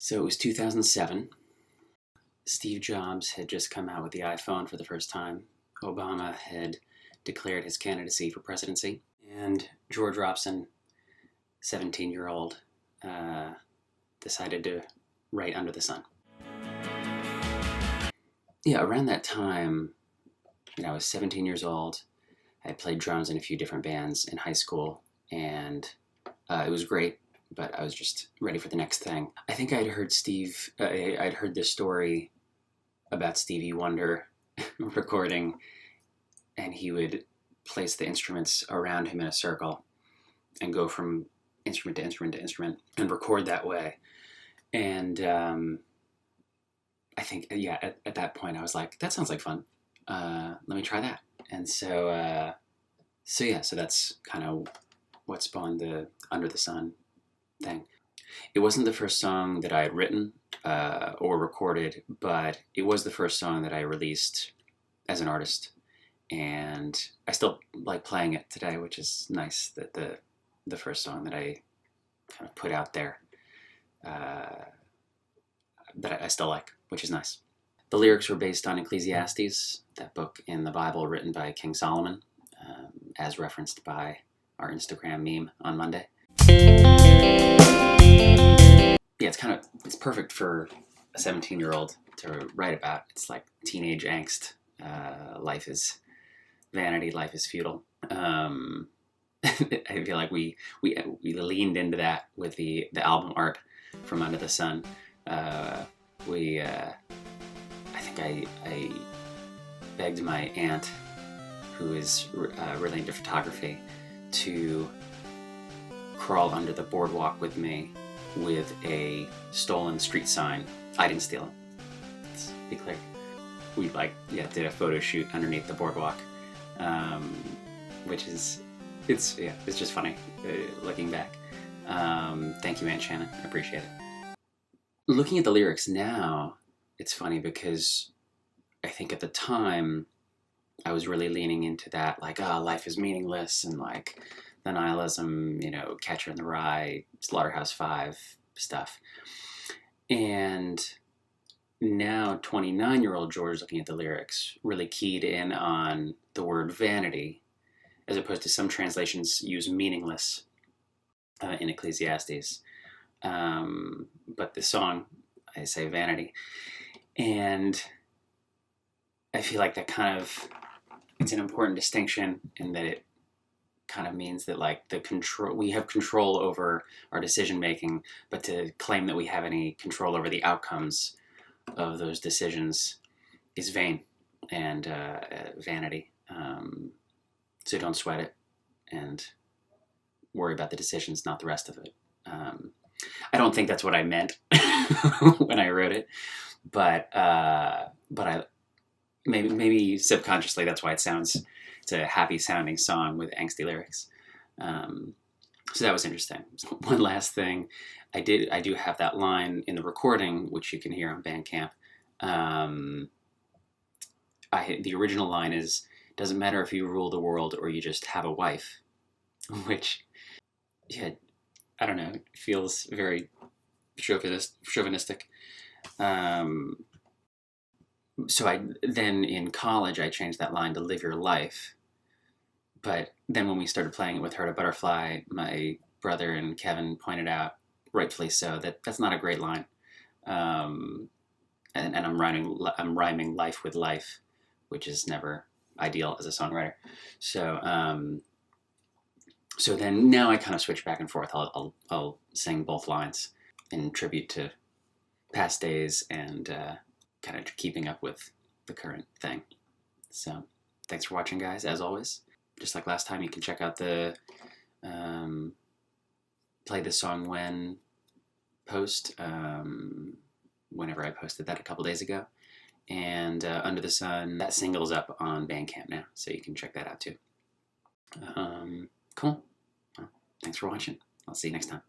So it was 2007. Steve Jobs had just come out with the iPhone for the first time. Obama had declared his candidacy for presidency. And George Robson, 17-year-old, decided to write Under the Sun. Yeah, around that time, I was 17 years old. I played drums in a few different bands in high school, and it was great, but I was just ready for the next thing. I think I'd heard I'd heard this story about Stevie Wonder recording, and he would place the instruments around him in a circle and go from instrument to instrument to instrument and record that way. And I think, at that point I was like, that sounds like fun. Let me try that. And so that's kind of what spawned the Under the Sun thing. It wasn't the first song that I had written or recorded, but it was the first song that I released as an artist. And I still like playing it today, which is nice, that the first song that I kind of put out there that I still like, which is nice. The lyrics were based on Ecclesiastes, that book in the Bible written by King Solomon, as referenced by our Instagram meme on Monday. Yeah, it's perfect for a 17-year-old to write about. It's like teenage angst. Life is vanity, life is futile. I feel like we leaned into that with the album art from Under the Sun. I think I begged my aunt, who is really into photography, to crawl under the boardwalk with me with a stolen street sign. I didn't steal it. Let's be clear. We did a photo shoot underneath the boardwalk, which is it's just funny looking back. Thank you, Aunt Shannon. I appreciate it. Looking at the lyrics now, it's funny because I think at the time I was really leaning into that, like, life is meaningless, and like the nihilism, Catcher in the Rye, Slaughterhouse-Five stuff. And now 29-year-old George, looking at the lyrics, really keyed in on the word vanity, as opposed to some translations use meaningless in Ecclesiastes. But the song, I say vanity. And I feel like it's an important distinction in that it kind of means that we have control over our decision making, but to claim that we have any control over the outcomes of those decisions is vain and vanity. So don't sweat it and worry about the decisions, not the rest of it. I don't think that's what I meant when I wrote it, but I maybe subconsciously that's why it's a happy sounding song with angsty lyrics. So that was interesting. One last thing, I do have that line in the recording, which you can hear on Bandcamp. The original line is, "Doesn't matter if you rule the world or you just have a wife," which, yeah, I don't know, feels very chauvinistic. So then in college I changed that line to "live your life." But then when we started playing it with Heart of Butterfly, my brother and Kevin pointed out, rightfully so, that that's not a great line. And I'm rhyming life with life, which is never ideal as a songwriter. So then now I kind of switch back and forth. I'll sing both lines in tribute to past days and kind of keeping up with the current thing. So thanks for watching, guys. As always, just like last time, you can check out the Play This Song When post, whenever I posted that a couple days ago. And Under the Sun, that single's up on Bandcamp now, so you can check that out too. Cool. Well, thanks for watching. I'll see you next time.